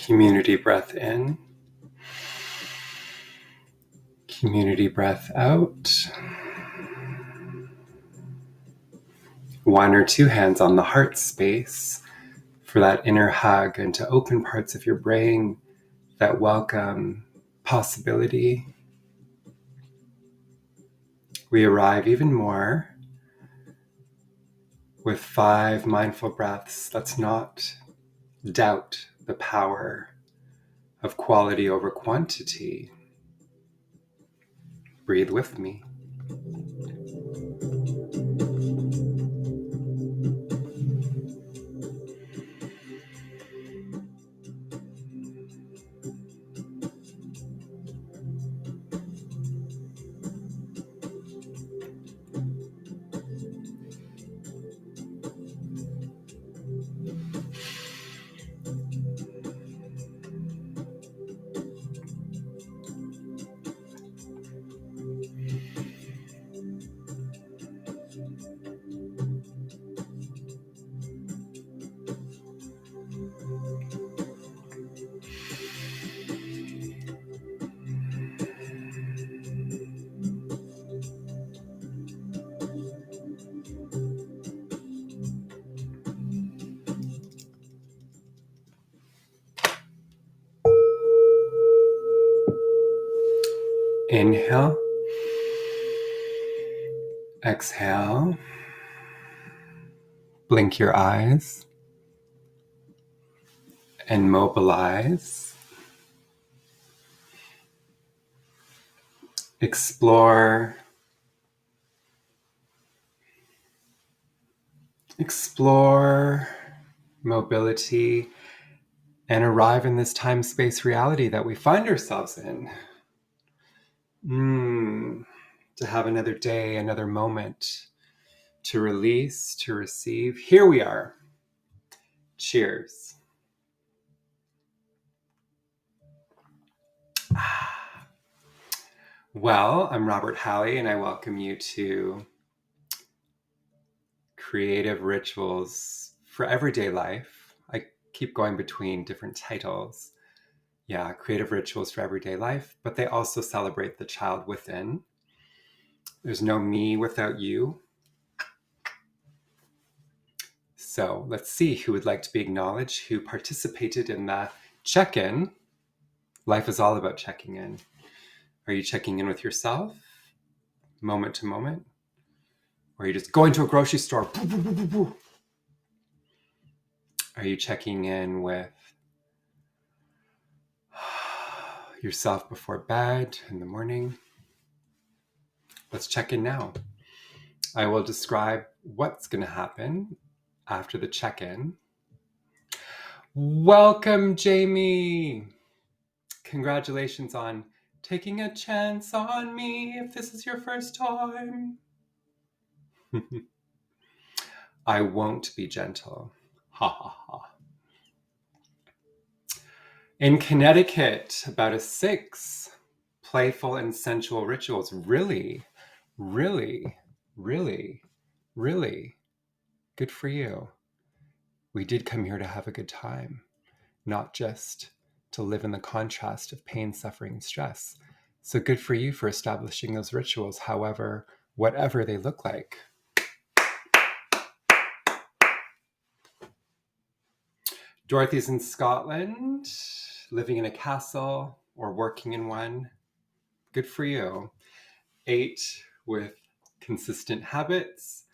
Community breath in, community breath out. One or two hands on the heart space for that inner hug and to open parts of your brain that welcome possibility. We arrive even more with 5 mindful breaths. Let's not doubt the power of quality over quantity. Breathe with me. Inhale, exhale, blink your eyes and mobilize. Explore mobility and arrive in this time-space reality that we find ourselves in. To have another day, another moment to release, to receive. Here we are. Cheers. Well, I'm Robert Halley, and I welcome you to Creative Rituals for Everyday Life. I keep going between different titles. Yeah, Creative Rituals for Everyday Life, but they also celebrate the child within. There's no me without you. So let's see who would like to be acknowledged, who participated in the check-in. Life is all about checking in. Are you checking in with yourself, moment to moment? Or are you just going to a grocery store? Are you checking in with yourself before bed in the morning? Let's check in now. I will describe what's going to happen after the check-in. Welcome, Jamie. Congratulations on taking a chance on me if this is your first time. I won't be gentle. Ha ha ha. In Connecticut, about 6 playful and sensual rituals. Really, really, really, really good for you. We did come here to have a good time, not just to live in the contrast of pain, suffering, and stress. So good for you for establishing those rituals, however, whatever they look like. Dorothy's in Scotland, living in a castle or working in one. Good for you. 8 with consistent habits,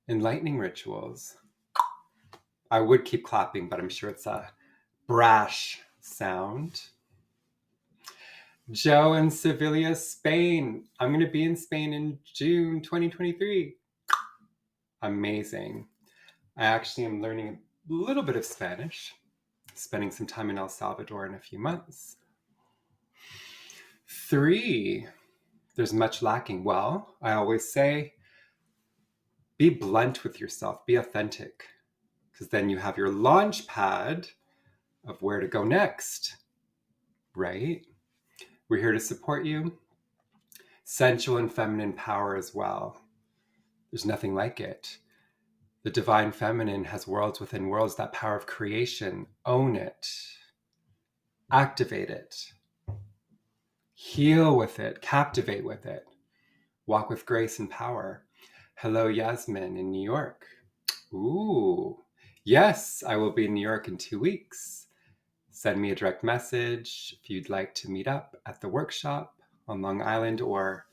enlightening rituals. I would keep clapping, but I'm sure it's a brash sound. Joe in Sevilla, Spain. I'm going to be in Spain in June 2023. Amazing. I actually am learning a little bit of Spanish, spending some time in El Salvador in a few months. 3, there's much lacking. Well, I always say, be blunt with yourself, be authentic, because then you have your launch pad of where to go next, right? We're here to support you. Sensual and feminine power as well. There's nothing like it. The divine feminine has worlds within worlds, that power of creation. Own it. activate it, heal with it, captivate with it, walk with grace and power. Hello, Yasmin in New York. Ooh, yes, I will be in New York in 2 weeks. Send me a direct message if you'd like to meet up at the workshop on Long Island, or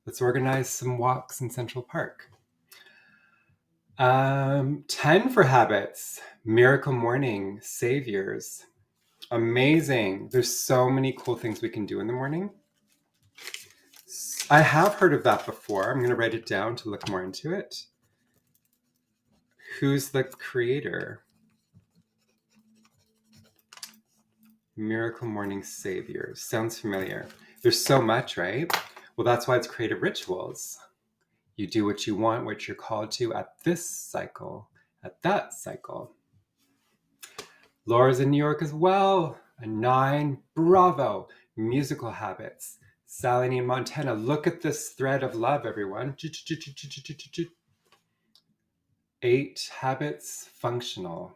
let's organize some walks in Central Park. 10 for habits, miracle morning, saviors. Amazing. There's so many cool things we can do in the morning. I have heard of that before. I'm going to write it down to look more into it. Who's the creator? Miracle Morning Saviors. Sounds familiar. There's so much, right? Well, that's why it's creative rituals. You do what you want, what you're called to at this cycle, at that cycle. Laura's in New York as well. A 9, bravo. Musical habits. Salini in Montana. Look at this thread of love, everyone. 8 habits, functional.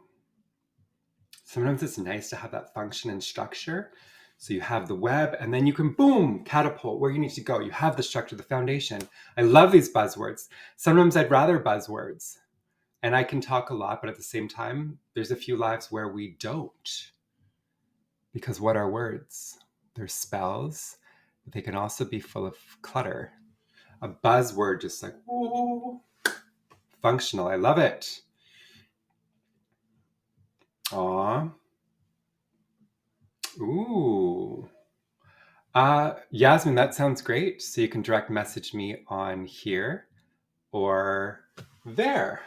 Sometimes it's nice to have that function and structure. So you have the web, and then you can, boom, catapult where you need to go. You have the structure, the foundation. I love these buzzwords. Sometimes I'd rather buzzwords. And I can talk a lot, but at the same time, there's a few lives where we don't. Because what are words? They're spells, but they can also be full of clutter. A buzzword just like, ooh, functional. I love it. Aw. Ooh. Yasmin, that sounds great. So you can direct message me on here or there.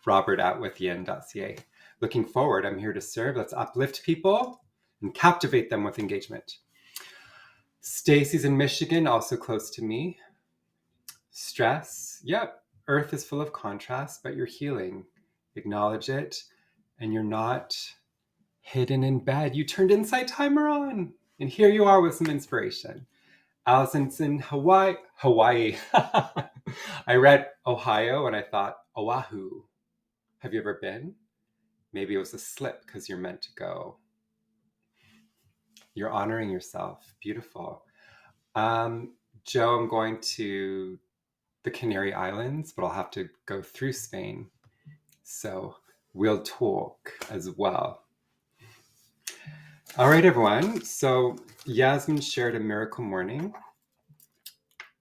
Robert at withyin.ca. Looking forward. I'm here to serve. Let's uplift people and captivate them with engagement. Stacy's in Michigan, also close to me. Stress. Yep. Earth is full of contrast, but you're healing. Acknowledge it. And you're not hidden in bed. You turned Insight Timer on. And here you are with some inspiration. Allison's in Hawaii. I read Ohio and I thought, Oahu. Have you ever been? Maybe it was a slip because you're meant to go. You're honoring yourself. Beautiful. Joe, I'm going to the Canary Islands, but I'll have to go through Spain. So we'll talk as well. All right, everyone. So Yasmin shared a miracle morning.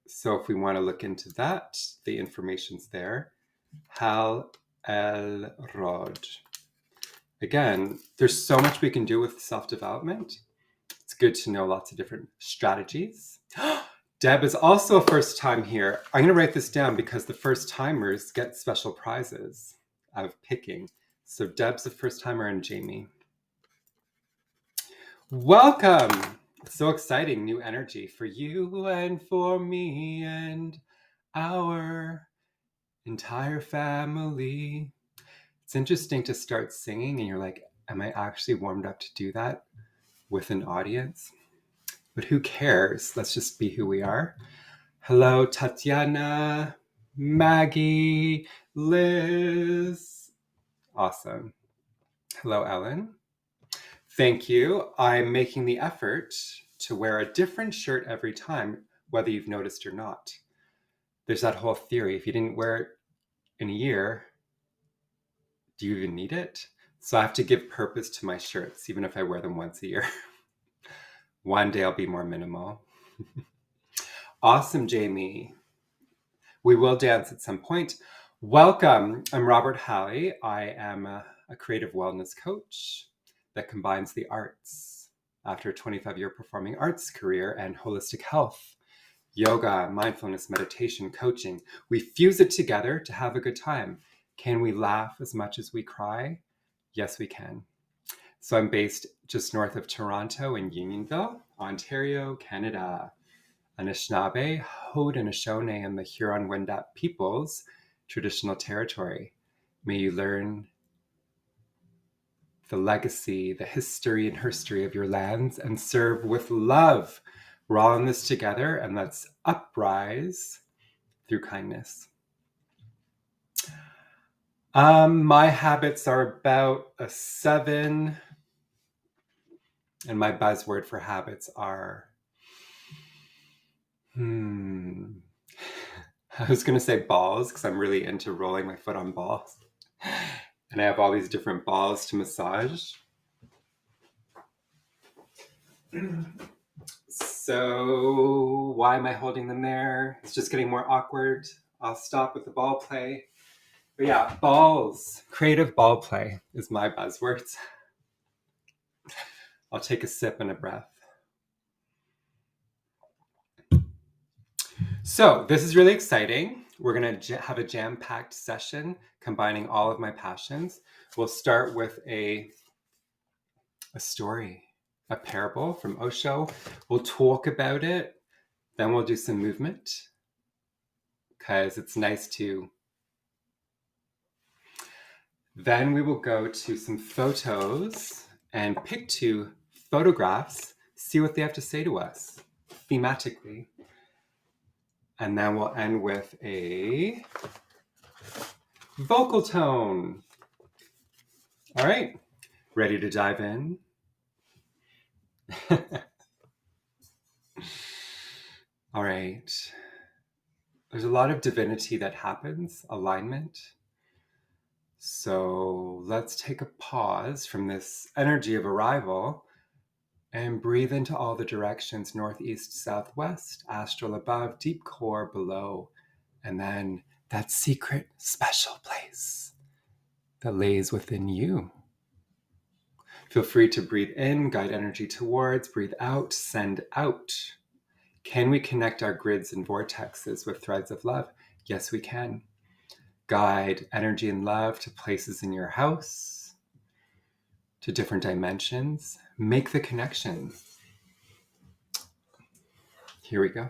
So if we want to look into that, the information's there. Hal El Rod. Again, there's so much we can do with self-development. It's good to know lots of different strategies. Deb is also a first time here. I'm going to write this down because the first timers get special prizes out of picking. So Deb's a first timer and Jamie. Welcome. It's so exciting. New energy for you and for me and our entire family. It's interesting to start singing and you're like, am I actually warmed up to do that with an audience? But who cares? Let's just be who we are. Hello, Tatiana, Maggie, Liz. Awesome. Hello, Ellen. Thank you. I'm making the effort to wear a different shirt every time, whether you've noticed or not. There's that whole theory. If you didn't wear it in a year, do you even need it? So I have to give purpose to my shirts, even if I wear them once a year. One day I'll be more minimal. Awesome, Jamie. We will dance at some point. Welcome. I'm Robert Halley. I am a creative wellness coach that combines the arts after a 25-year performing arts career and holistic health, yoga, mindfulness, meditation, coaching. We fuse it together to have a good time. Can we laugh as much as we cry? Yes, we can. So I'm based just north of Toronto in Unionville, Ontario, Canada. Anishinaabe, Haudenosaunee, and the Huron-Wendat peoples' traditional territory. May you learn the legacy, the history and herstory of your lands and serve with love. We're all in this together, and let's uprise through kindness. My habits are about a 7. And my buzzword for habits are, I was going to say balls because I'm really into rolling my foot on balls. And I have all these different balls to massage. So why am I holding them there? It's just getting more awkward. I'll stop with the ball play. But yeah, balls. Creative ball play is my buzzwords. I'll take a sip and a breath. So this is really exciting. We're going to have a jam-packed session combining all of my passions. We'll start with a story, a parable from Osho. We'll talk about it. Then we'll do some movement because it's nice to. Then we will go to some photos and pick 2 photographs, see what they have to say to us thematically. And then we'll end with a vocal tone. All right, ready to dive in? All right. There's a lot of divinity that happens, alignment. So let's take a pause from this energy of arrival and breathe into all the directions, northeast, southwest, astral above, deep core below, and then that secret special place that lays within you. Feel free to breathe in, guide energy towards, breathe out, send out. Can we connect our grids and vortexes with threads of love? Yes, we can. Guide energy and love to places in your house, to different dimensions. Make the connection. Here we go.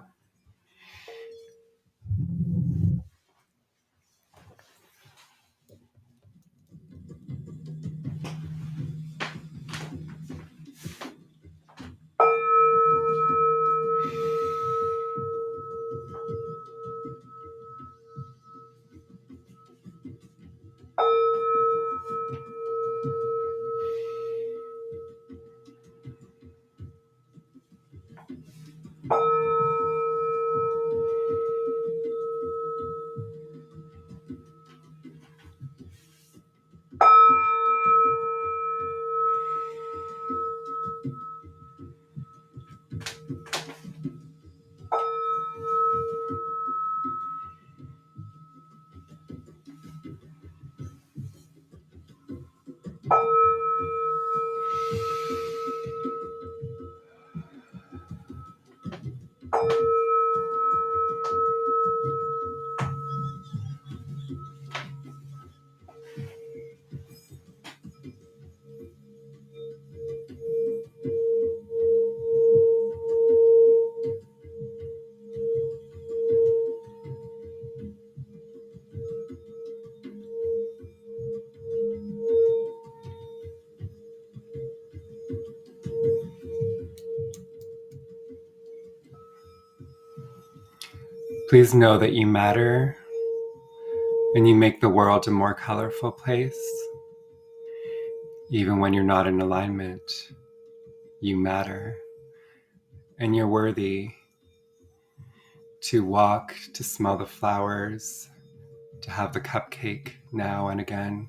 Please know that you matter and you make the world a more colorful place. Even when you're not in alignment, you matter and you're worthy to walk, to smell the flowers, to have the cupcake now and again.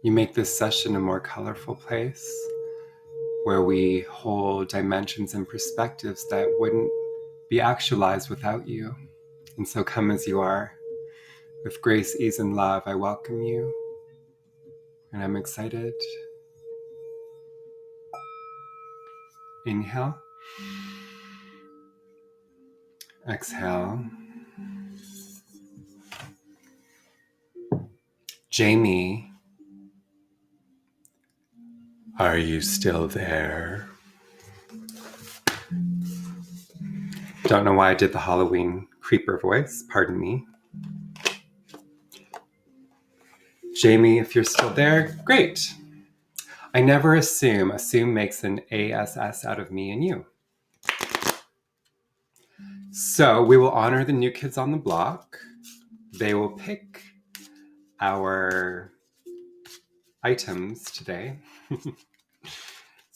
You make this session a more colorful place where we hold dimensions and perspectives that wouldn't be actualized without you. And so come as you are. With grace, ease, and love, I welcome you. And I'm excited. Inhale. Exhale. Jamie, are you still there? Don't know why I did the Halloween creeper voice, pardon me. Jamie, if you're still there, great. I never assume. Assume makes an ASS out of me and you. So we will honor the new kids on the block. They will pick our items today.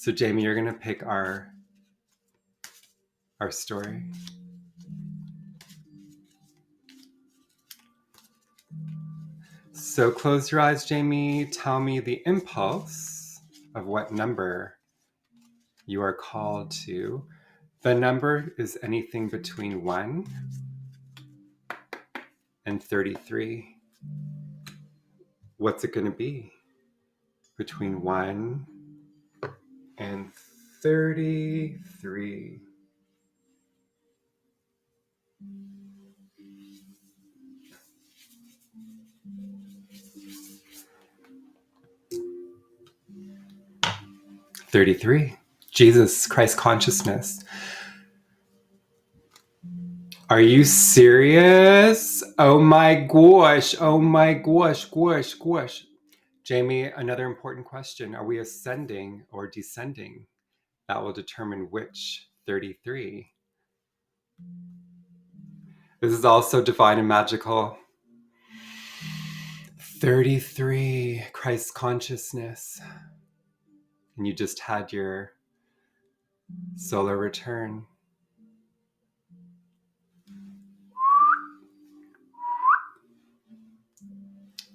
So Jamie, you're gonna pick our story. So close your eyes, Jamie. Tell me the impulse of what number you are called to. The number is anything between 1 and 33. What's it going to be? Between 1 and 33. Jesus Christ consciousness. Are you serious? Oh my gosh. Oh my gosh. Gosh. Jamie, another important question. Are we ascending or descending? That will determine which 33. This is also divine and magical. 33, Christ consciousness. And you just had your solar return.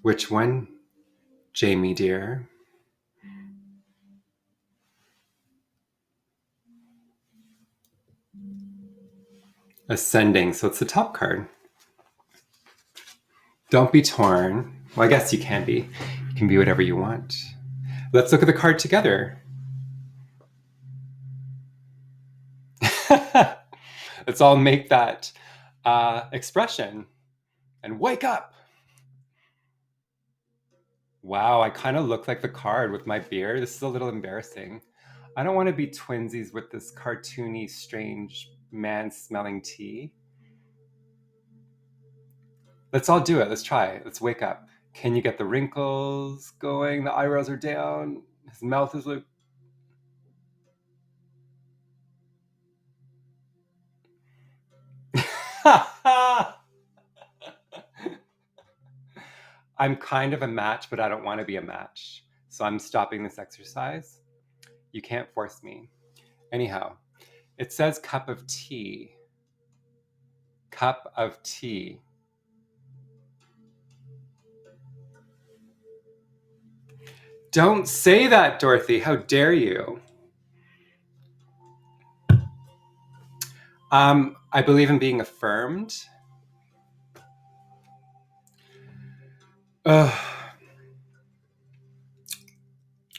Which one, Jamie dear? Ascending, so it's the top card. Don't be torn. Well, I guess you can be. You can be whatever you want. Let's look at the card together. Let's all make that expression and wake up. Wow, I kind of look like the card with my beard. This is a little embarrassing. I don't want to be twinsies with this cartoony, strange, man-smelling tea. Let's all do it. Let's try it. Let's wake up. Can you get the wrinkles going? The eyebrows are down. His mouth is like... I'm kind of a match, but I don't want to be a match. So I'm stopping this exercise. You can't force me. Anyhow, it says cup of tea. Cup of tea. Don't say that, Dorothy. How dare you? I believe in being affirmed. All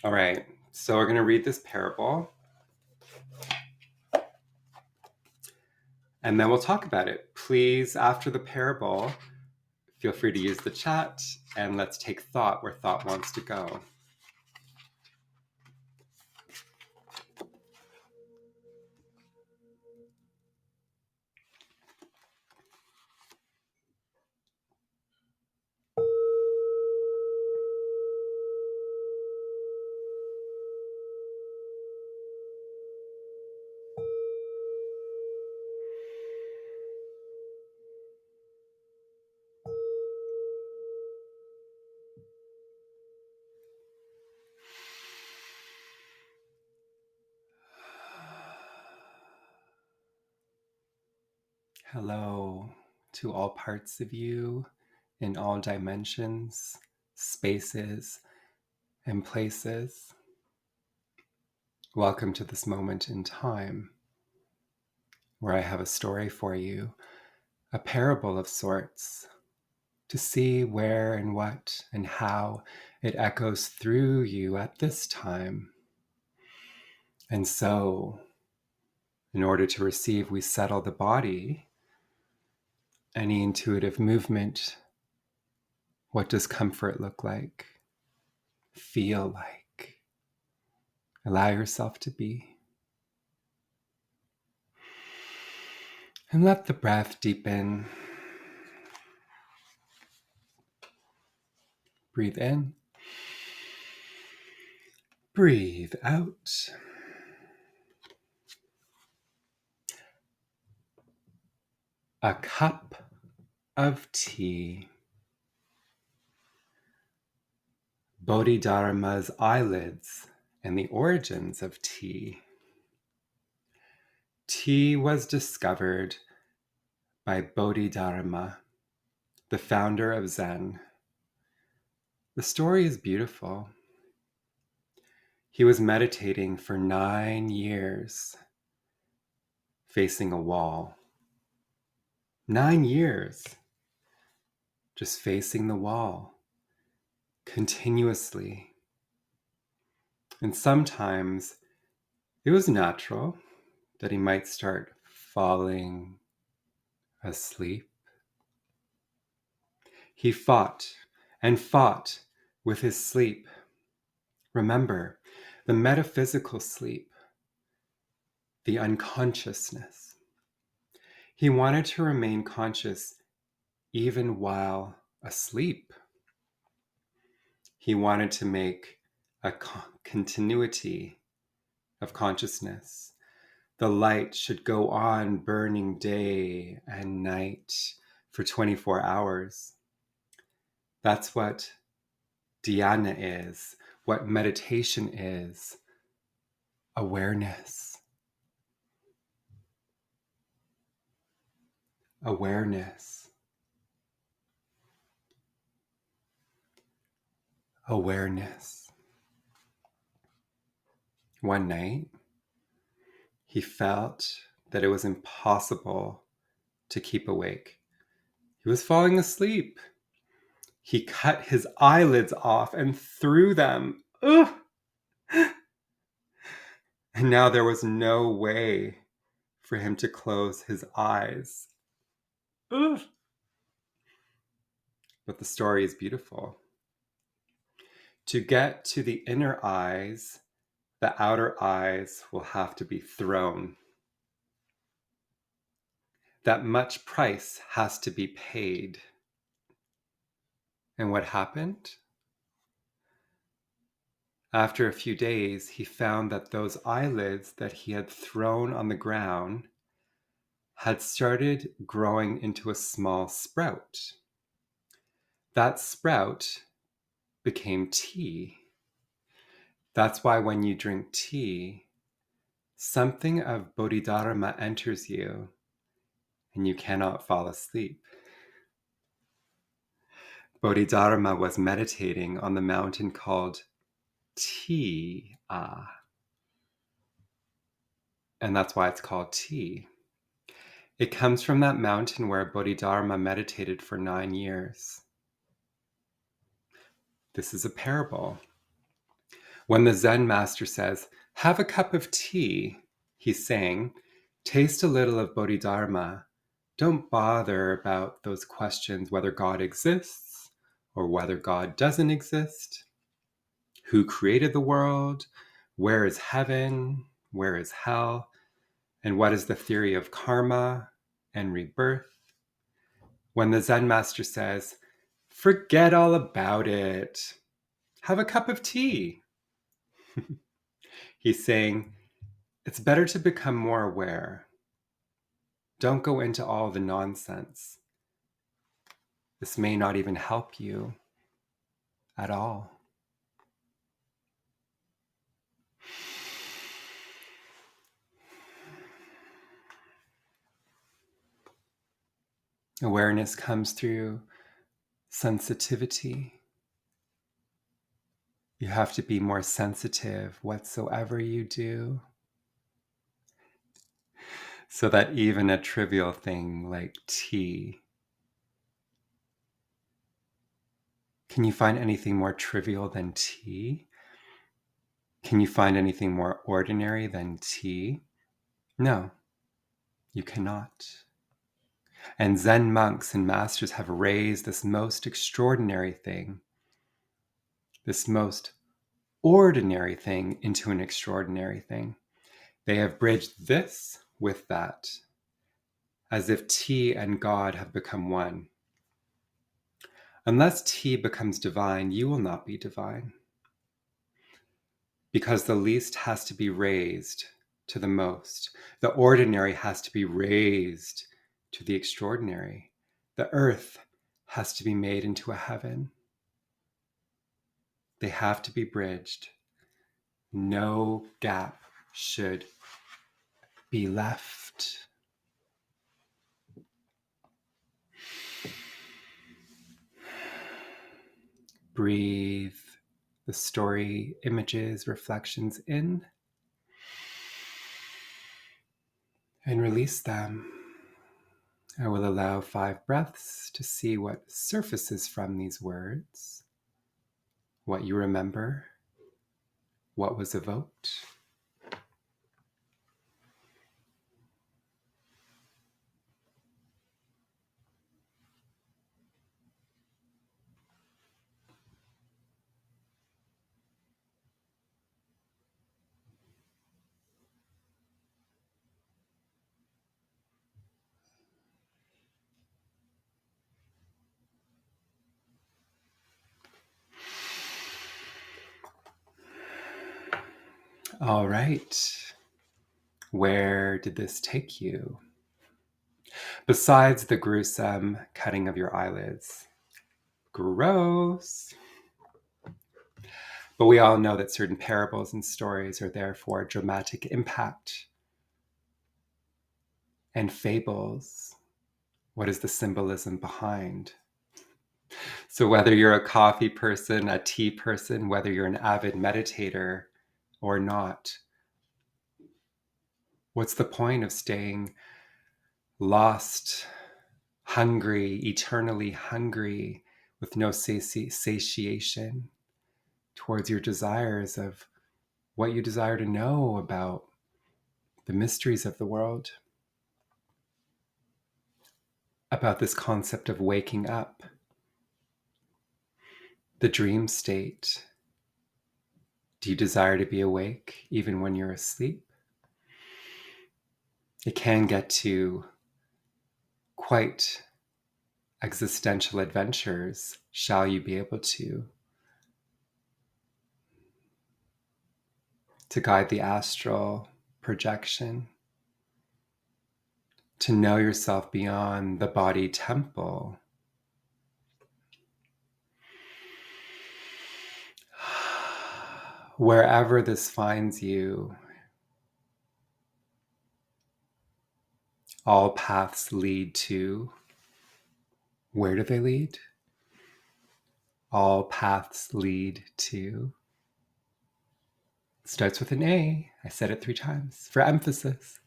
right, so we're going to read this parable. And then we'll talk about it. Please, after the parable, feel free to use the chat and let's take thought where thought wants to go. Hello to all parts of you in all dimensions, spaces, and places. Welcome to this moment in time where I have a story for you, a parable of sorts, to see where and what and how it echoes through you at this time. And so, in order to receive, we settle the body. Any intuitive movement, what does comfort look like? Feel like? Allow yourself to be. And let the breath deepen. Breathe in. Breathe out. A cup of tea. Bodhidharma's eyelids and the origins of tea. Tea was discovered by Bodhidharma, the founder of Zen. The story is beautiful. He was meditating for 9 years, facing a wall. 9 years, just facing the wall, continuously. And sometimes it was natural that he might start falling asleep. He fought and fought with his sleep. Remember, the metaphysical sleep, the unconsciousness. He wanted to remain conscious even while asleep. He wanted to make a continuity of consciousness. The light should go on burning day and night for 24 hours. That's what dhyana is, what meditation is. Awareness. Awareness. Awareness. One night, he felt that it was impossible to keep awake. He was falling asleep. He cut his eyelids off and threw them. Ugh! And now there was no way for him to close his eyes. Ugh! But the story is beautiful. To get to the inner eyes, the outer eyes will have to be thrown. That much price has to be paid. And what happened? After a few days, he found that those eyelids that he had thrown on the ground had started growing into a small sprout. That sprout became tea. That's why when you drink tea, something of Bodhidharma enters you and you cannot fall asleep. Bodhidharma was meditating on the mountain called Tea. And that's why it's called tea. It comes from that mountain where Bodhidharma meditated for 9 years. This is a parable. When the Zen master says, "Have a cup of tea," he's saying, taste a little of Bodhidharma. Don't bother about those questions whether God exists or whether God doesn't exist. Who created the world? Where is heaven? Where is hell? And what is the theory of karma and rebirth? When the Zen master says, forget all about it, have a cup of tea, he's saying, it's better to become more aware. Don't go into all the nonsense. This may not even help you at all. Awareness comes through sensitivity. You have to be more sensitive whatsoever you do, so that even a trivial thing like tea, can you find anything more trivial than tea? Can you find anything more ordinary than tea? No, you cannot. And Zen monks and masters have raised this most extraordinary thing, this most ordinary thing into an extraordinary thing. They have bridged this with that, as if tea and God have become one. Unless tea becomes divine, you will not be divine. Because the least has to be raised to the most. The ordinary has to be raised to the extraordinary. The earth has to be made into a heaven. They have to be bridged. No gap should be left. Breathe the story, images, reflections in and release them. I will allow 5 breaths to see what surfaces from these words, what you remember, what was evoked. All right. Where did this take you? Besides the gruesome cutting of your eyelids. Gross. But we all know that certain parables and stories are there for dramatic impact. And fables. What is the symbolism behind? So whether you're a coffee person, a tea person, whether you're an avid meditator or not, what's the point of staying lost, hungry, eternally hungry, with no satiation towards your desires of what you desire to know about the mysteries of the world, about this concept of waking up, the dream state? Do you desire to be awake even when you're asleep? It can get to quite existential adventures. Shall you be able to guide the astral projection, to know yourself beyond the body temple? Wherever this finds you, all paths lead to, where do they lead? All paths lead to, it starts with an A. I said it 3 times for emphasis.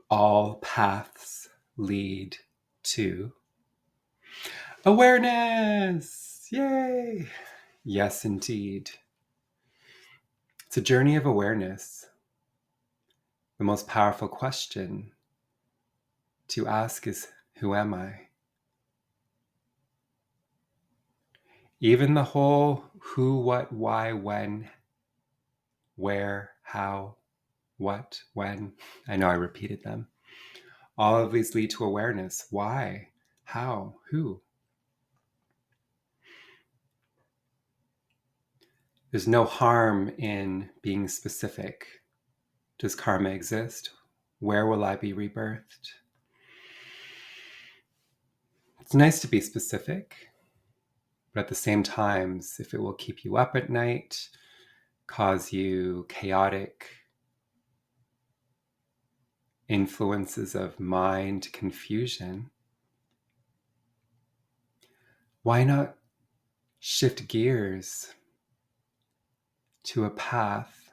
All paths lead to awareness. Yay! Yes, indeed. It's a journey of awareness. The most powerful question to ask is, who am I? Even the whole who, what, why, when, where, how, what, when, I know I repeated them. All of these lead to awareness. Why? How? Who? There's no harm in being specific. Does karma exist? Where will I be rebirthed? It's nice to be specific, but at the same time, if it will keep you up at night, cause you chaotic influences of mind confusion, why not shift gears to a path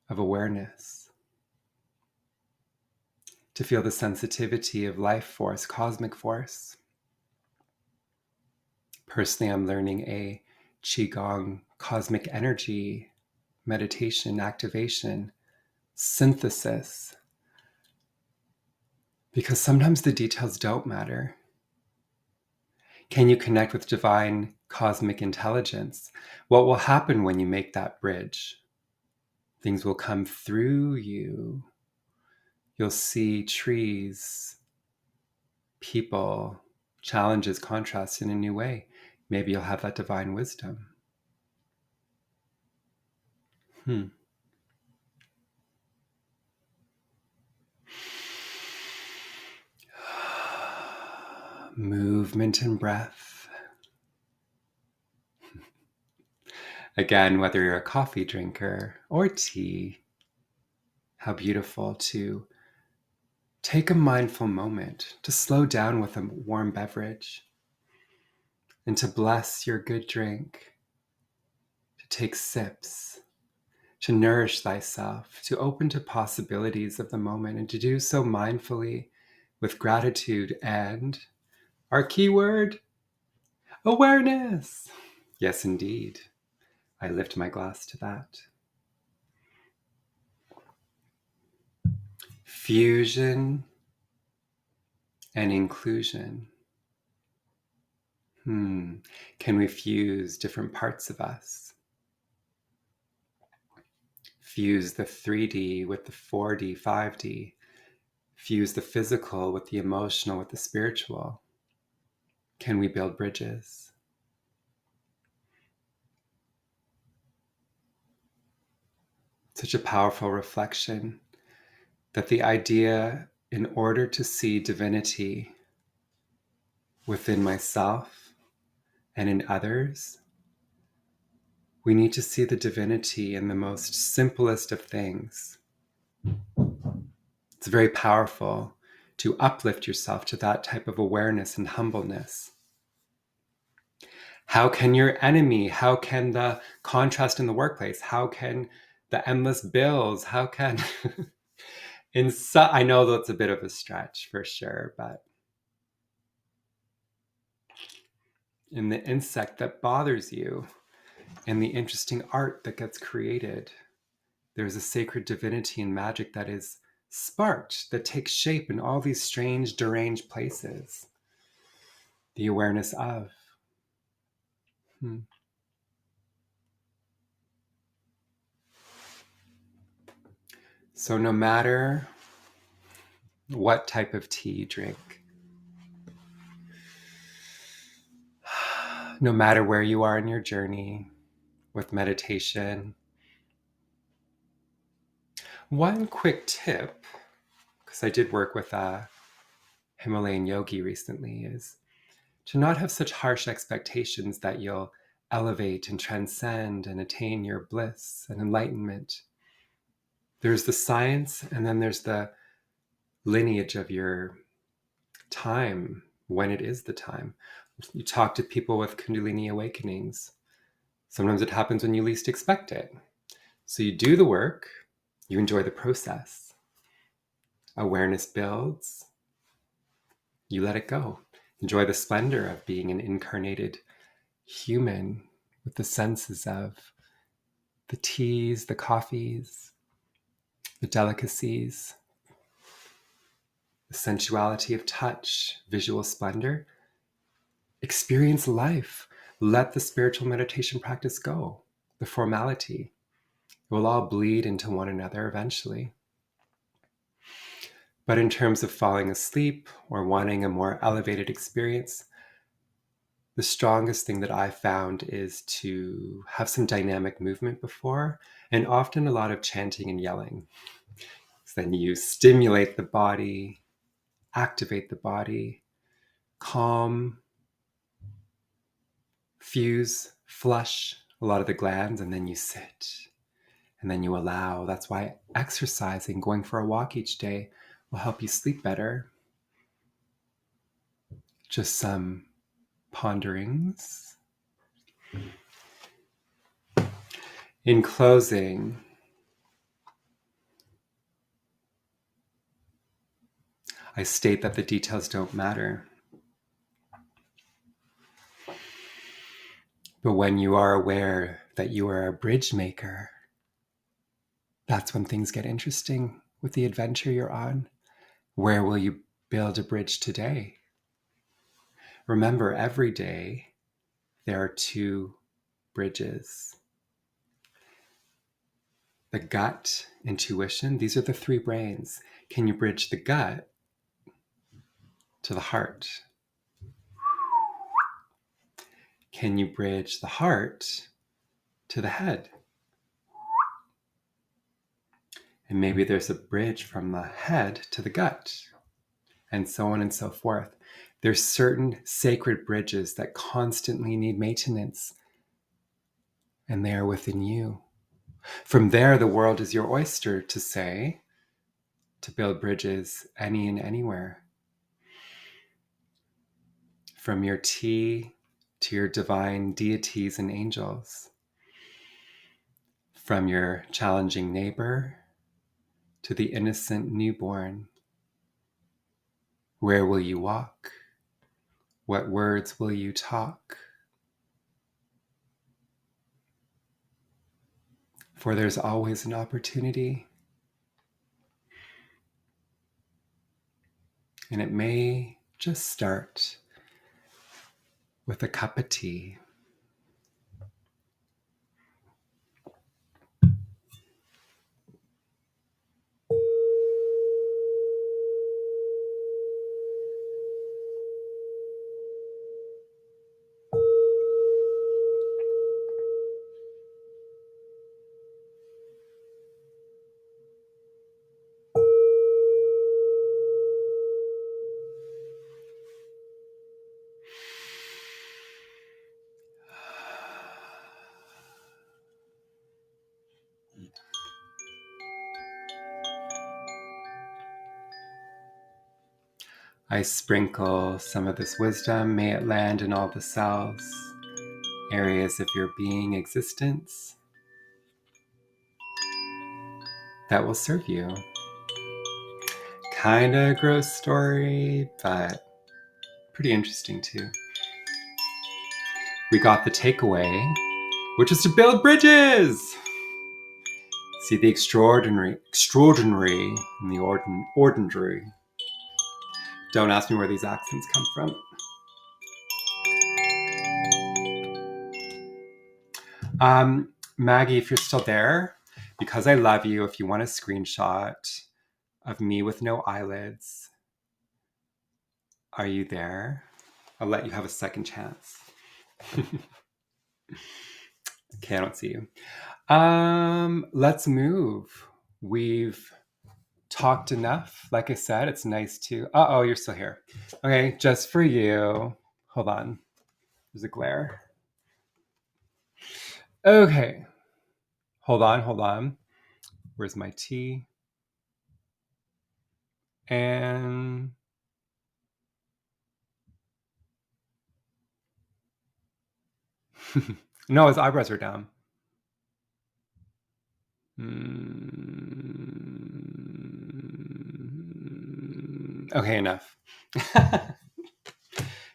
of awareness, to feel the sensitivity of life force, cosmic force? Personally, I'm learning a Qigong cosmic energy meditation, activation, synthesis, because sometimes the details don't matter. Can you connect with divine cosmic intelligence? What will happen when you make that bridge? Things will come through you. You'll see trees, people, challenges, contrasts in a new way. Maybe you'll have that divine wisdom. Movement and breath. Again, whether you're a coffee drinker or tea, how beautiful to take a mindful moment to slow down with a warm beverage and to bless your good drink, to take sips, to nourish thyself, to open to possibilities of the moment, and to do so mindfully with gratitude and our keyword, awareness. Yes, indeed. I lift my glass to that. Fusion and inclusion. Can we fuse different parts of us? Fuse the 3D with the 4D, 5D. Fuse the physical with the emotional, with the spiritual. Can we build bridges? Such a powerful reflection that the idea, in order to see divinity within myself and in others, we need to see the divinity in the most simplest of things. It's very powerful to uplift yourself to that type of awareness and humbleness. How can your enemy, how can the contrast in the workplace, how can the endless bills, how can I know that's a bit of a stretch for sure, but in the insect that bothers you, in the interesting art that gets created, there's a sacred divinity and magic that is sparked, that takes shape in all these strange, deranged places. The awareness of. So no matter what type of tea you drink, no matter where you are in your journey with meditation, one quick tip, because I did work with a Himalayan yogi recently, is to not have such harsh expectations that you'll elevate and transcend and attain your bliss and enlightenment. There's the science, and then there's the lineage of your time, when it is the time. You talk to people with Kundalini awakenings. Sometimes it happens when you least expect it. So you do the work, you enjoy the process. Awareness builds, you let it go. Enjoy the splendor of being an incarnated human with the senses of the teas, the coffees, the delicacies, the sensuality of touch, visual splendor. Experience life. Let the spiritual meditation practice go, the formality. It will all bleed into one another eventually. But in terms of falling asleep or wanting a more elevated experience, the strongest thing that I found is to have some dynamic movement before, and often a lot of chanting and yelling. So then you stimulate the body, activate the body, calm, fuse, flush a lot of the glands, and then you sit. And then you allow. That's why exercising, going for a walk each day, will help you sleep better. Just some ponderings. In closing, I state that the details don't matter. But when you are aware that you are a bridge maker, that's when things get interesting with the adventure you're on. Where will you build a bridge today? Remember, every day there are two bridges. The gut, intuition, these are the three brains. Can you bridge the gut to the heart? Can you bridge the heart to the head? And maybe there's a bridge from the head to the gut, and so on and so forth. There's certain sacred bridges that constantly need maintenance. and they are within you. From there, the world is your oyster to say, to build bridges any and anywhere. From your tea to your divine deities and angels. From your challenging neighbor to the innocent newborn. Where will you walk? What words will you talk? For there's always an opportunity. And it may just start with a cup of tea. I sprinkle some of this wisdom. May it land in all the cells, areas of your being existence that will serve you. Kind of a gross story, but pretty interesting too. We got the takeaway, which is to build bridges. See the extraordinary in the ordinary. Don't ask me where these accents come from. Maggie, if you're still there, because I love you, if you want a screenshot of me with no eyelids, are you there? I'll let you have a second chance. Okay, I don't see you. Let's move. We've talked enough. Like I said, it's nice to... Uh-oh, you're still here. Okay, just for you. Hold on. There's a glare. Okay. Hold on. Where's my tea? And... no, his eyebrows are down. Okay, enough.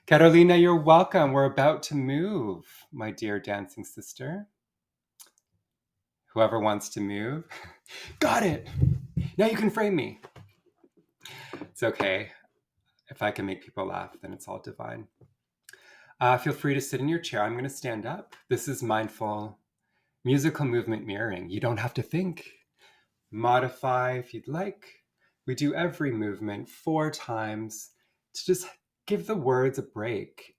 Carolina, you're welcome. We're about to move, my dear dancing sister. Whoever wants to move. Got it. Now you can frame me. It's okay. If I can make people laugh, then it's all divine. Feel free to sit in your chair. I'm going to stand up. This is mindful musical movement mirroring. You don't have to think. Modify if you'd like. We do every movement 4 times to just give the words a break.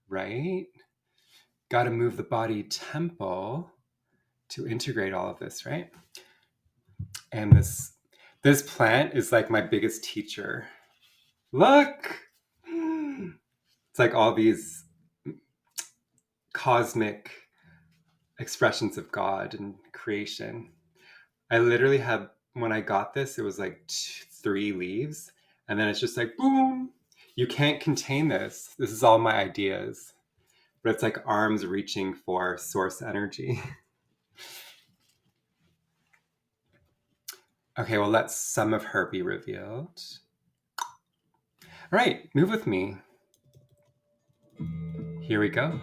Right? Got to move the body tempo to integrate all of this, right? And this plant is like my biggest teacher. Look! It's like all these cosmic expressions of God and creation. I literally had, when I got this, it was like 3 leaves, and then it's just like, boom! You can't contain this. This is all my ideas. But it's like arms reaching for source energy. Okay, well, let some of her be revealed. All right, move with me. Here we go.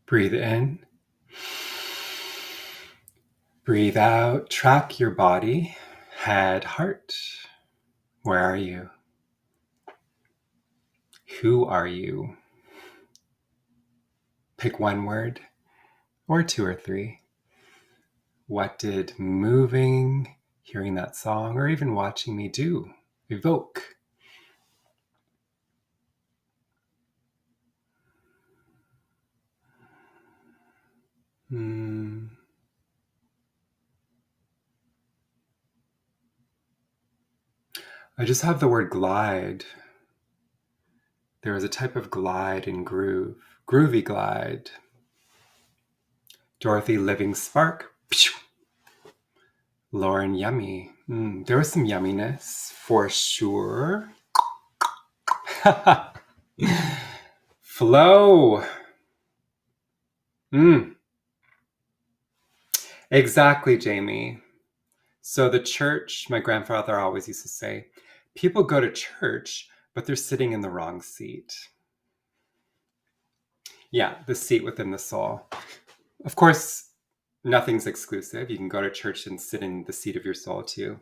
Breathe in. Breathe out. Track your body, head, heart. Where are you? Who are you? Pick one word, or two or three. What did moving, hearing that song, or even watching me do evoke? I just have the word glide. There is a type of glide and groove. Groovy glide. Dorothy, living spark. Lauren, yummy. There was some yumminess for sure. Flow. Exactly, Jamie. So the church, my grandfather always used to say, people go to church, but they're sitting in the wrong seat. Yeah, the seat within the soul. Of course, nothing's exclusive. You can go to church and sit in the seat of your soul too.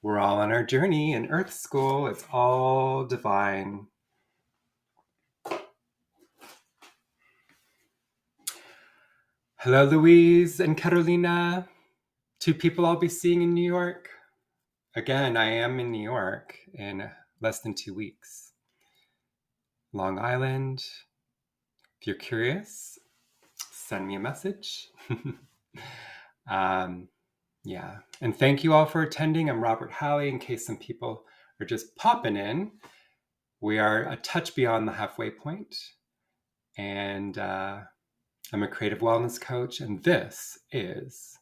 We're all on our journey in Earth School. It's all divine. Hello, Louise and Carolina. Two people I'll be seeing in New York. Again, I am in New York in less than 2 weeks. Long Island. If you're curious, send me a message. Yeah. And thank you all for attending. I'm Robert Halley, in case some people are just popping in. We are a touch beyond the halfway point, and I'm a creative wellness coach, and this is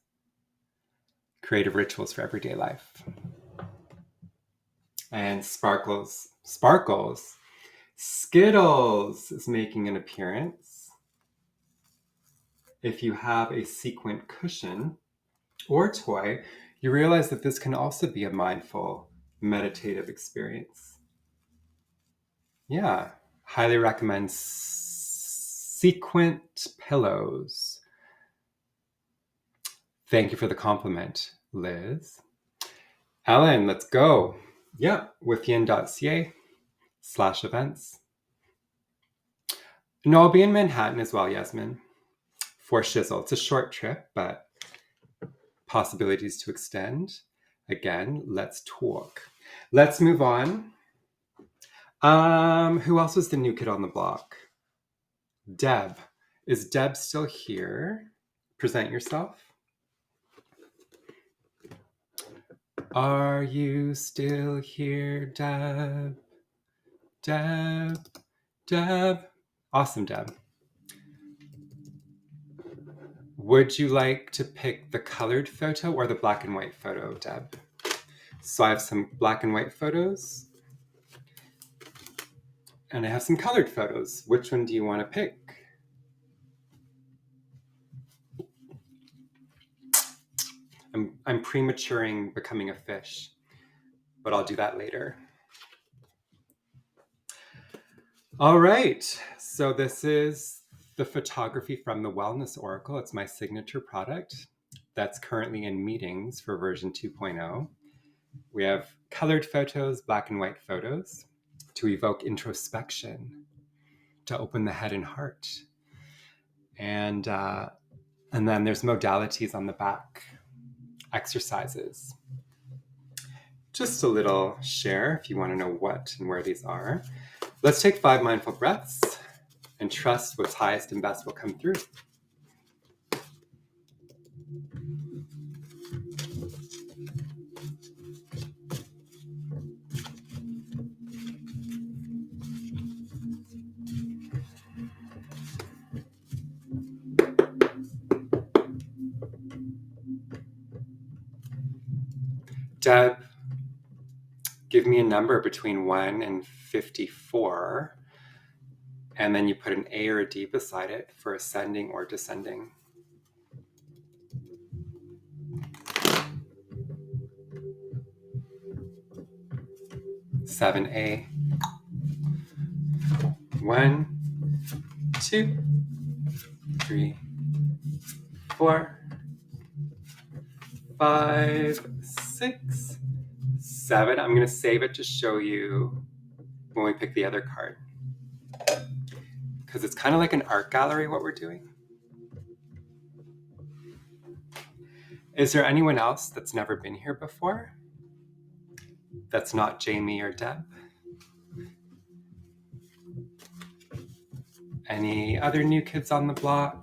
Creative Rituals for Everyday Life. And Skittles is making an appearance. If you have a sequin cushion or toy, you realize that this can also be a mindful, meditative experience. Yeah, highly recommend sequent pillows. Thank you for the compliment, Liz. Ellen, let's go. Yeah, withyin.ca/events. No, I'll be in Manhattan as well, Yasmin, for Shizzle. It's a short trip, but possibilities to extend. Again, let's talk. Let's move on. Who else was the new kid on the block? Deb. Is Deb still here? Present yourself. Are you still here, Deb? Deb. Awesome, Deb. Would you like to pick the colored photo or the black and white photo, Deb? So I have some black and white photos, and I have some colored photos. Which one do you want to pick? I'm prematuring becoming a fish, but I'll do that later. All right, so this is the photography from the Wellness Oracle. It's my signature product that's currently in meetings for version 2.0. We have colored photos, black and white photos to evoke introspection, to open the head and heart. And then there's modalities on the back, exercises. Just a little share if you want to know what and where these are. Let's take 5 mindful breaths and trust what's highest and best will come through. Deb, give me a number between 1 and 54, and then you put an A or a D beside it for ascending or descending. 7A. 1, 2, 3, 4, 5, 6, 7. I'm going to save it to show you when we pick the other card, because it's kind of like an art gallery what we're doing. Is there anyone else that's never been here before? That's not Jamie or Deb? Any other new kids on the block?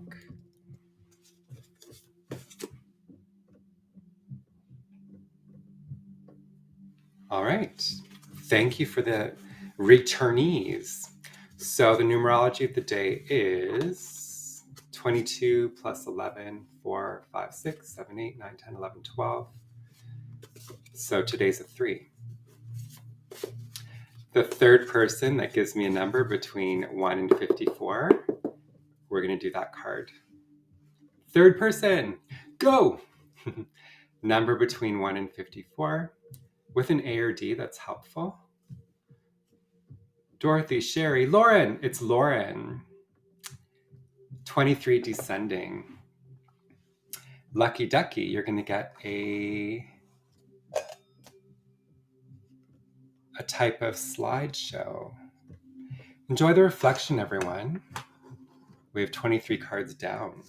All right. Thank you for the returnees. So the numerology of the day is 22 plus 11, 4, 5, 6, 7, 8, 9, 10, 11, 12. So today's a 3. The third person that gives me a number between 1 and 54, we're going to do that card. Third person, go! Number between 1 and 54. With an A or D, that's helpful. Dorothy, Sherry, Lauren. It's Lauren. 23 descending. Lucky Ducky, you're going to get a type of slideshow. Enjoy the reflection, everyone. We have 23 cards down.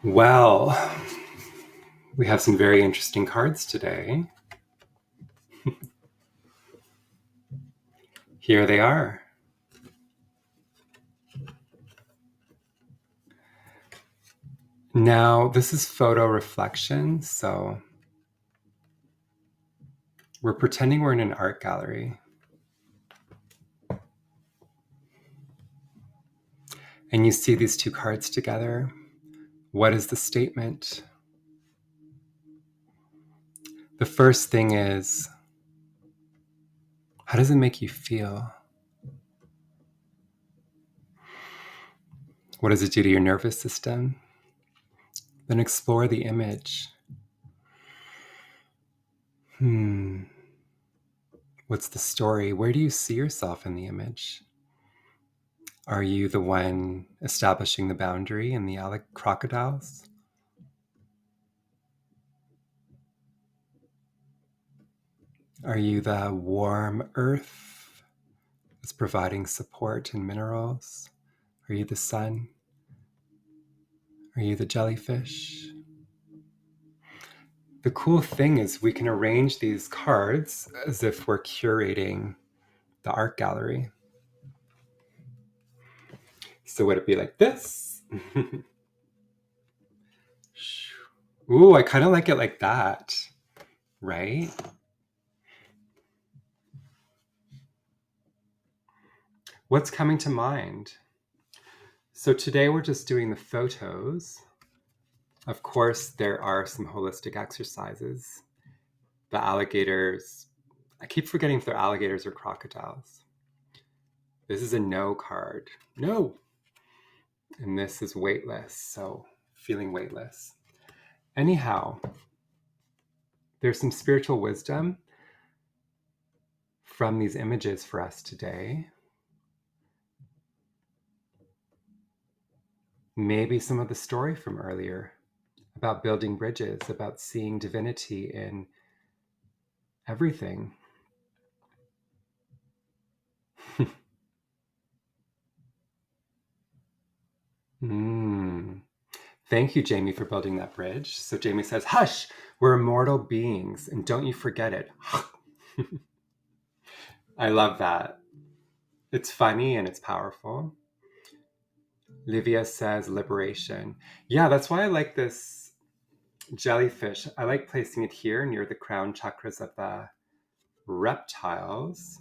Well, we have some very interesting cards today. Here they are. Now, this is photo reflection, so we're pretending we're in an art gallery. And you see these two cards together. What is the statement? The first thing is, how does it make you feel? What does it do to your nervous system? Then explore the image. What's the story? Where do you see yourself in the image? Are you the one establishing the boundary in the crocodiles? Are you the warm earth that's providing support and minerals? Are you the sun? Are you the jellyfish? The cool thing is we can arrange these cards as if we're curating the art gallery. So would it be like this? Ooh, I kind of like it like that, right? What's coming to mind? So today we're just doing the photos. Of course, there are some holistic exercises. The alligators, I keep forgetting if they're alligators or crocodiles. This is a no card. No. And this is weightless, so feeling weightless. Anyhow, there's some spiritual wisdom from these images for us today. Maybe some of the story from earlier about building bridges, about seeing divinity in everything. Thank you, Jamie, for building that bridge. So Jamie says, hush, we're immortal beings, and don't you forget it. I love that. It's funny and it's powerful. Livia says liberation. Yeah, that's why I like this jellyfish. I like placing it here near the crown chakras of the reptiles,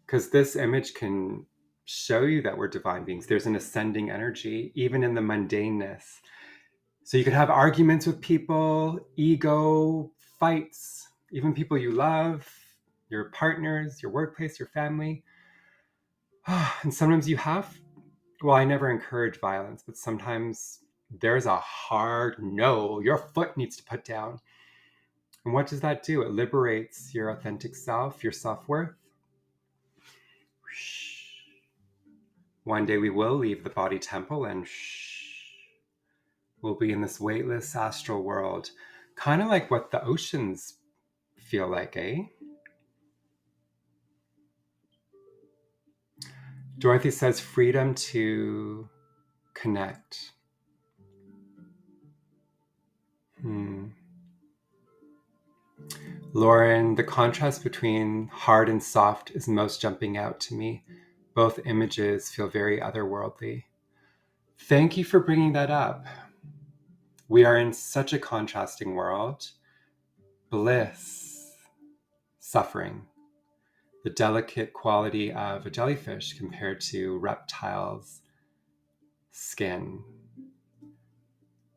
because this image can show you that we're divine beings. There's an ascending energy, even in the mundaneness. So you could have arguments with people, ego, fights, even people you love, your partners, your workplace, your family. And sometimes you have, well, I never encourage violence, but sometimes there's a hard no, your foot needs to put down. And what does that do? It liberates your authentic self, your self-worth. One day we will leave the body temple and we'll be in this weightless astral world, kind of like what the oceans feel like, eh? Dorothy says freedom to connect. Lauren, the contrast between hard and soft is most jumping out to me. Both images feel very otherworldly. Thank you for bringing that up. We are in such a contrasting world. Bliss, suffering, the delicate quality of a jellyfish compared to reptiles' skin.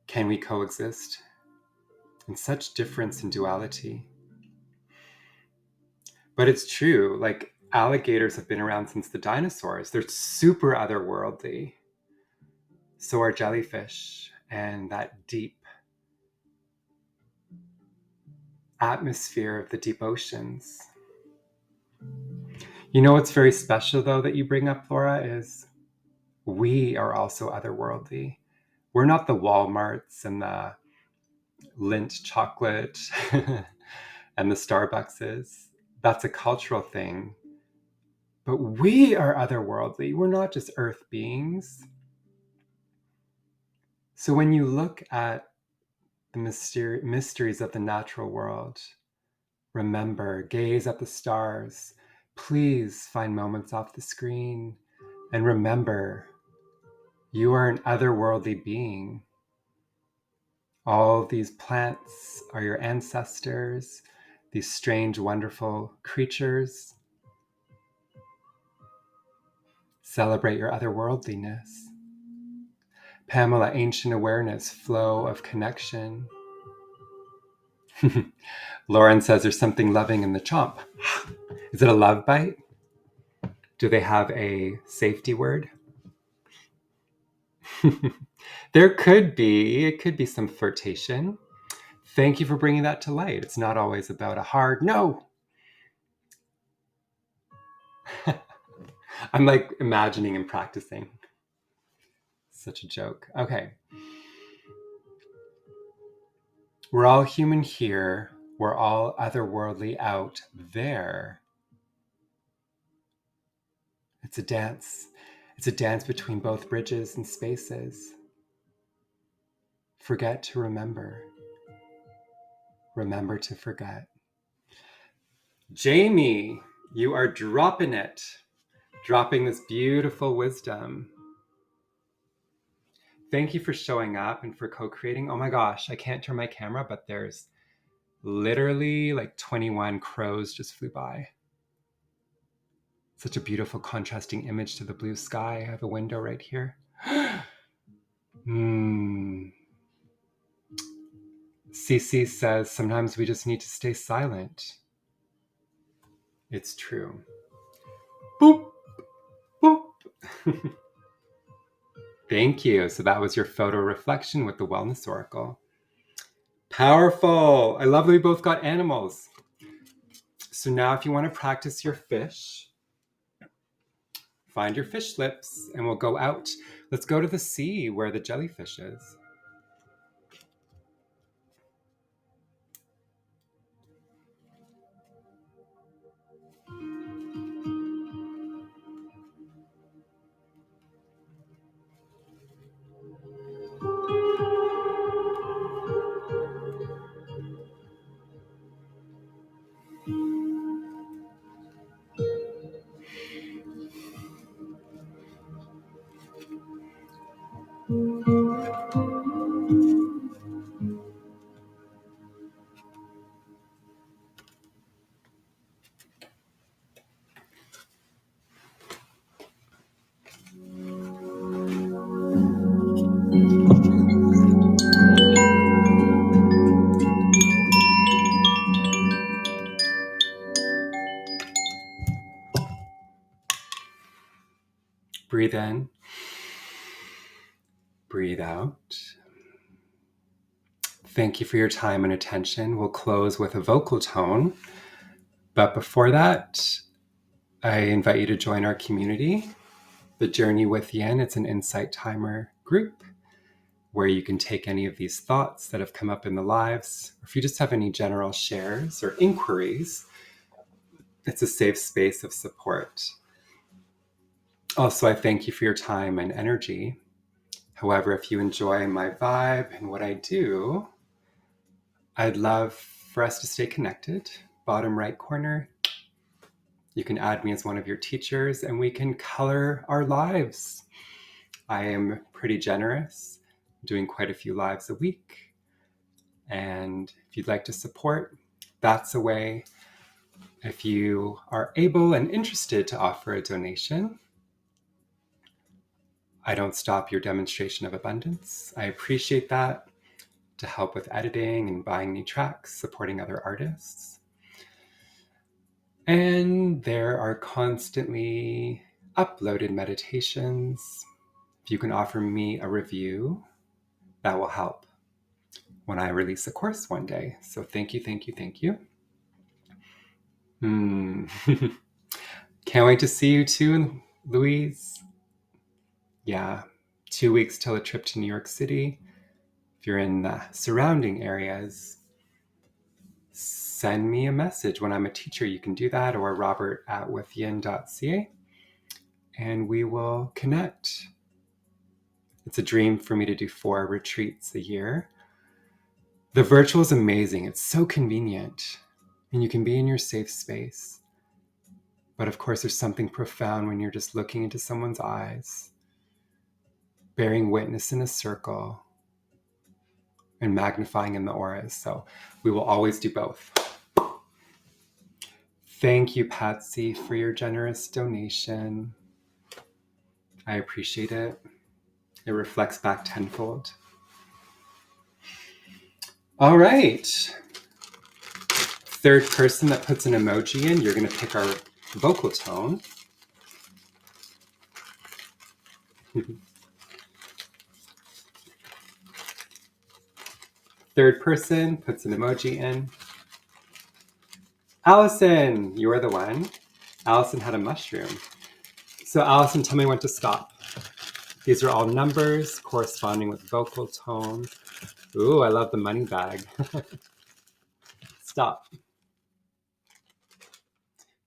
Can we coexist? And such difference in duality. But it's true, like alligators have been around since the dinosaurs. They're super otherworldly. So are jellyfish, and that deep atmosphere of the deep oceans. You know what's very special, though, that you bring up, Laura, is we are also otherworldly. We're not the Walmarts and the Lindt chocolate and the Starbuckses. That's a cultural thing. But we are otherworldly. We're not just earth beings. So when you look at the mysteries of the natural world, remember, gaze at the stars. Please find moments off the screen. And remember, you are an otherworldly being. All these plants are your ancestors, these strange, wonderful creatures. Celebrate your otherworldliness. Pamela, ancient awareness, flow of connection. Lauren says there's something loving in the chomp. Is it a love bite? Do they have a safety word? There could be. It could be some flirtation. Thank you for bringing that to light. It's not always about a hard no. I'm like imagining and practicing. Such a joke. Okay. We're all human here. We're all otherworldly out there. It's a dance. It's a dance between both bridges and spaces. Forget to remember. Remember to forget. Jamie, you are dropping it. Dropping this beautiful wisdom. Thank you for showing up and for co-creating. Oh my gosh, I can't turn my camera, but there's literally like 21 crows just flew by. Such a beautiful contrasting image to the blue sky. I have a window right here. Cece says, sometimes we just need to stay silent. It's true. Boop, boop. Thank you. So that was your photo reflection with the Wellness Oracle. Powerful. I love that we both got animals. So now if you want to practice your fish, find your fish lips and we'll go out. Let's go to the sea where the jellyfish is. Breathe in. Breathe out. Thank you for your time and attention. We'll close with a vocal tone. But before that, I invite you to join our community, The Journey Withyin. It's an insight timer group where you can take any of these thoughts that have come up in the lives. Or if you just have any general shares or inquiries, it's a safe space of support. Also, I thank you for your time and energy. However, if you enjoy my vibe and what I do, I'd love for us to stay connected. Bottom right corner, you can add me as one of your teachers and we can color our lives. I am pretty generous, doing quite a few lives a week. And if you'd like to support, that's a way. If you are able and interested to offer a donation, I don't stop your demonstration of abundance. I appreciate that, to help with editing and buying new tracks, supporting other artists. And there are constantly uploaded meditations. If you can offer me a review, that will help when I release a course one day. So thank you, thank you, thank you. Can't wait to see you too, Louise. Yeah, 2 weeks till a trip to New York City. If you're in the surrounding areas, send me a message. When I'm a teacher, you can do that, or robert@withyin.ca, and we will connect. It's a dream for me to do 4 retreats a year. The virtual is amazing. It's so convenient, and you can be in your safe space. But of course, there's something profound when you're just looking into someone's eyes, bearing witness in a circle, and magnifying in the auras. So we will always do both. Thank you, Patsy, for your generous donation. I appreciate it. It reflects back tenfold. All right. Third person that puts an emoji in, you're going to pick our vocal tone. Third person puts an emoji in. Allison, you are the one. Allison had a mushroom. So Allison, tell me when to stop. These are all numbers corresponding with vocal tone. Ooh, I love the money bag. Stop.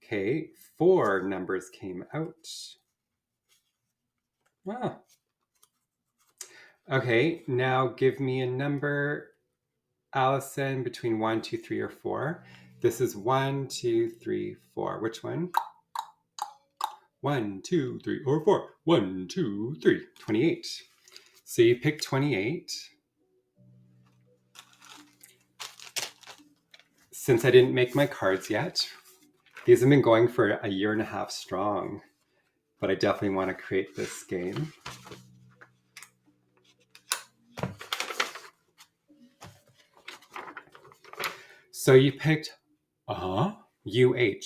Okay, 4 numbers came out. Wow. Okay, now give me a number, Allison, between 1, 2, 3, or 4. This is 1, 2, 3, 4. Which one? 1, 2, 3, or 4. 1, 2, 3. 28. So you picked 28. Since I didn't make my cards yet, these have been going for a year and a half strong, but I definitely want to create this game. So you picked UH,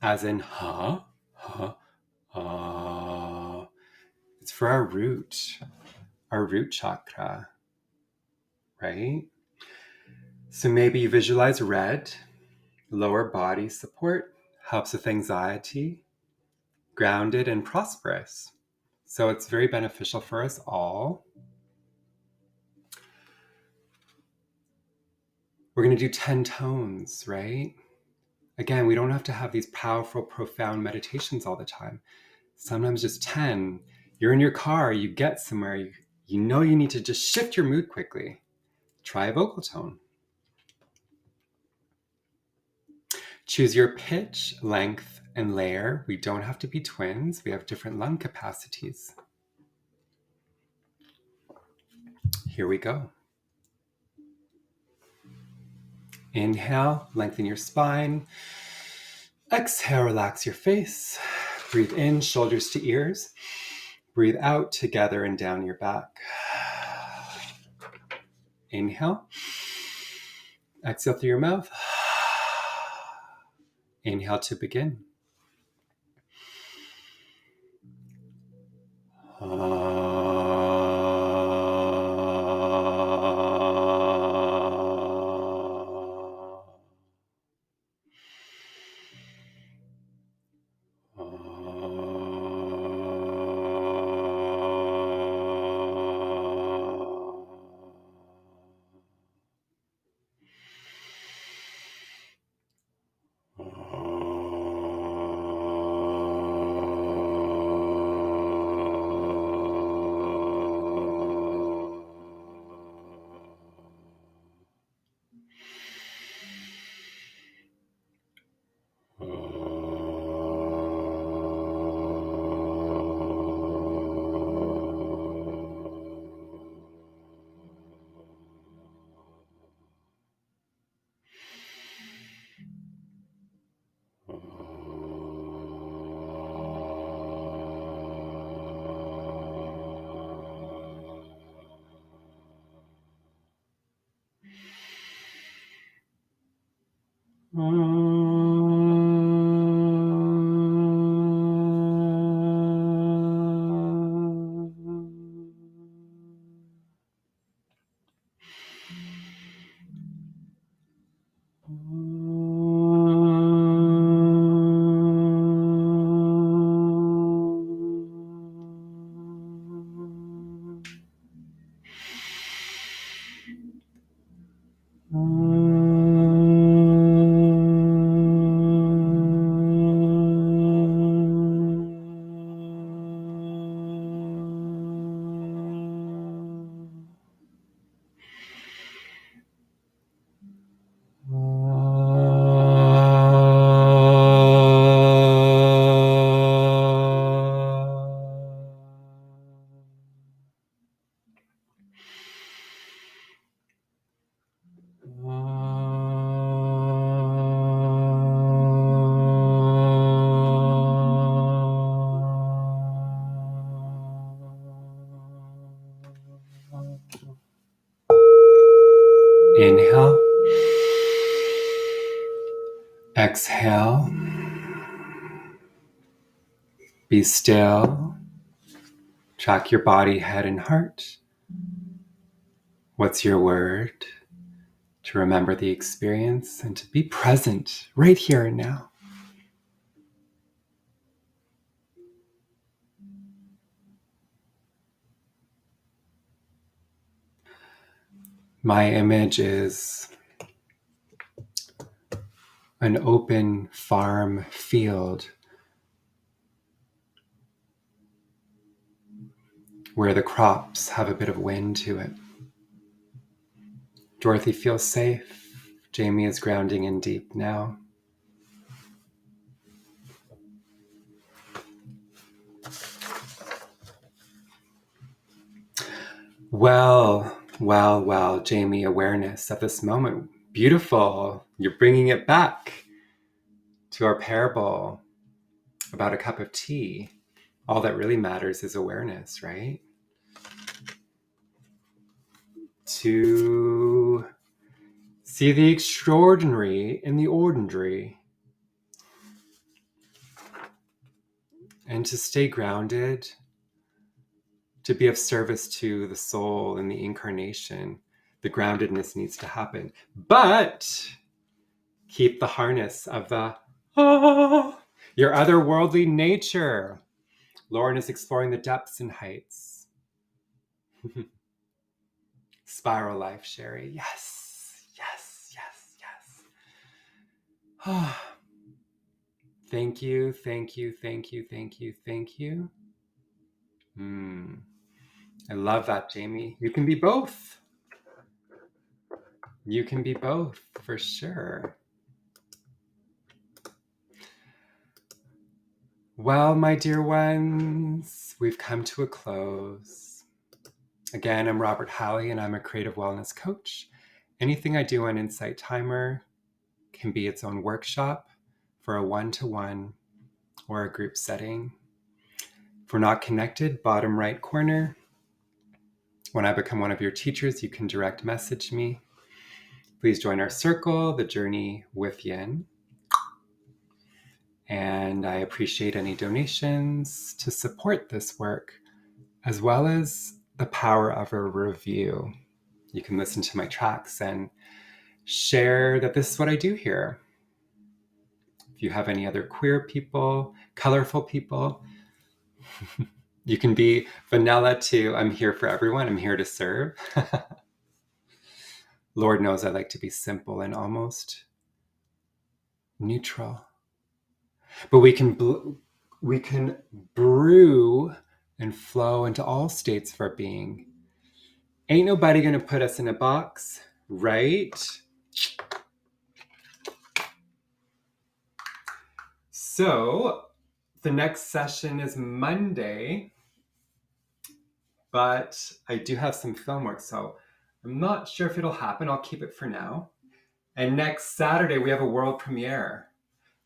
as in it's for our root chakra, right? So maybe you visualize red, lower body support, helps with anxiety, grounded and prosperous. So it's very beneficial for us all. We're going to do 10 tones, right? Again, we don't have to have these powerful, profound meditations all the time. Sometimes just 10. You're in your car, you get somewhere, you know you need to just shift your mood quickly. Try a vocal tone. Choose your pitch, length, and layer. We don't have to be twins. We have different lung capacities. Here we go. Inhale, lengthen your spine. Exhale, relax your face. Breathe in, shoulders to ears. Breathe out, together and down your back. Inhale. Exhale through your mouth. Inhale to begin. Exhale. Be still. Track your body, head, and heart. What's your word? To remember the experience and to be present right here and now. My image is an open farm field where the crops have a bit of wind to it. Dorothy feels safe. Jamie is grounding in deep now. Well, Jamie, awareness at this moment. Beautiful. You're bringing it back to our parable about a cup of tea. All that really matters is awareness, right? To see the extraordinary in the ordinary and to stay grounded, to be of service to the soul and the incarnation. The groundedness needs to happen, but keep the harness of the your otherworldly nature. Lauren is exploring the depths and heights. Spiral life, Sherry. Yes. Thank you. I love that, Jamie. You can be both. You can be both, for sure. Well, my dear ones, we've come to a close. Again, I'm Robert Halley, and I'm a creative wellness coach. Anything I do on Insight Timer can be its own workshop for a one-to-one or a group setting. If we're not connected, bottom right corner. When I become one of your teachers, you can direct message me. Please join our circle, The Journey Withyin. And I appreciate any donations to support this work, as well as the power of a review. You can listen to my tracks and share that this is what I do here. If you have any other queer people, colorful people, you can be vanilla too. I'm here for everyone. I'm here to serve. Lord knows I like to be simple and almost neutral. But we can brew and flow into all states of our being. Ain't nobody gonna put us in a box, right? So the next session is Monday, but I do have some film work, so I'm not sure if it'll happen. I'll keep it for now. And next Saturday, we have a world premiere,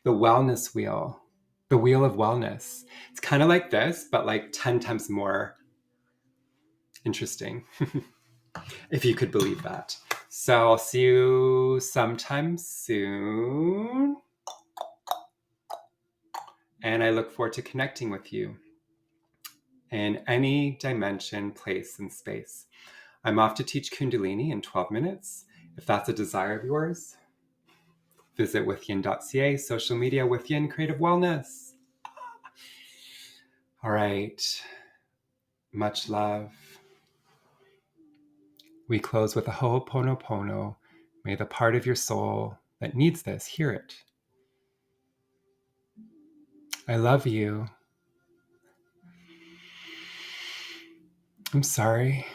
the Wellness Wheel, the Wheel of Wellness. It's kind of like this, but like 10 times more interesting, if you could believe that. So I'll see you sometime soon. And I look forward to connecting with you in any dimension, place, and space. I'm off to teach Kundalini in 12 minutes. If that's a desire of yours, visit withyin.ca, social media, Withyin Creative Wellness. All right. Much love. We close with a ho'oponopono. May the part of your soul that needs this hear it. I love you. I'm sorry.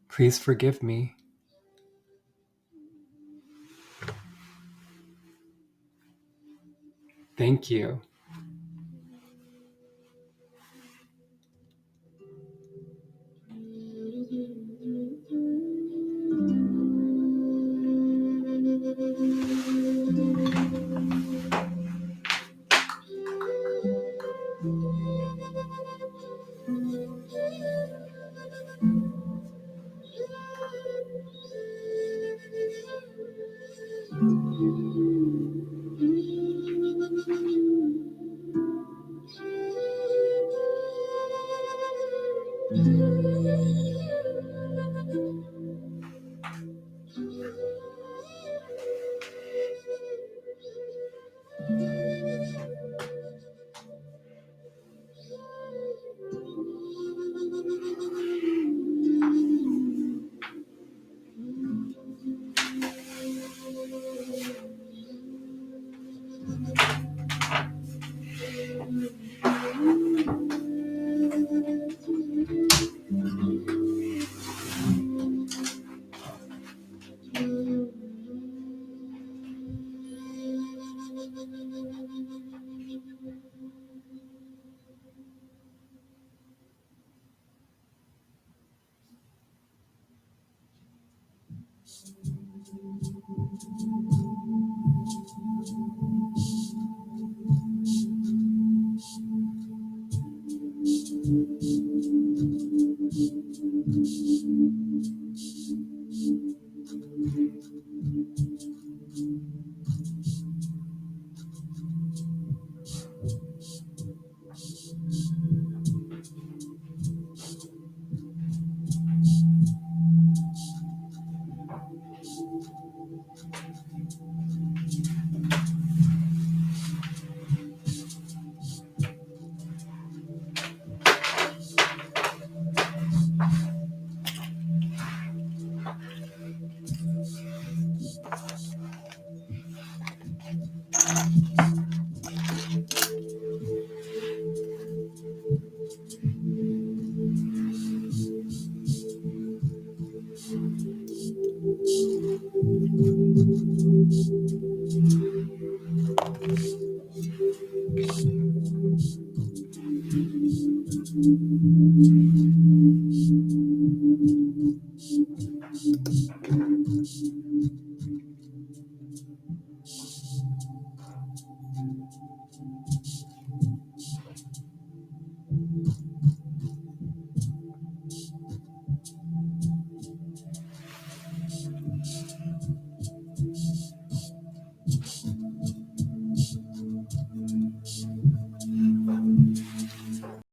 Please forgive me. Thank you.